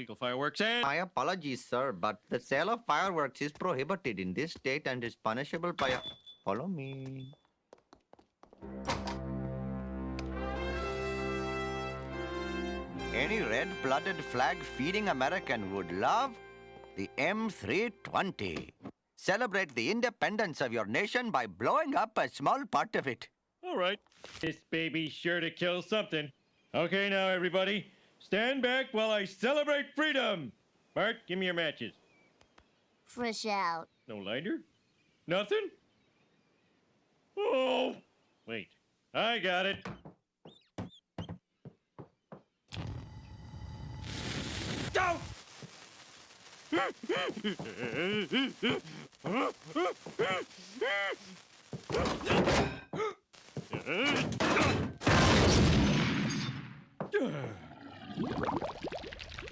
illegal fireworks and... My apologies, sir, but the sale of fireworks is prohibited in this state and is punishable by a... Follow me. Any red-blooded flag-feeding American would love the M320. Celebrate the independence of your nation by blowing up a small part of it. All right. This baby's sure to kill something. Okay, now, everybody, stand back while I celebrate freedom. Bart, give me your matches. Fresh out. No lighter? Nothing? Oh! Wait. I got it. Go!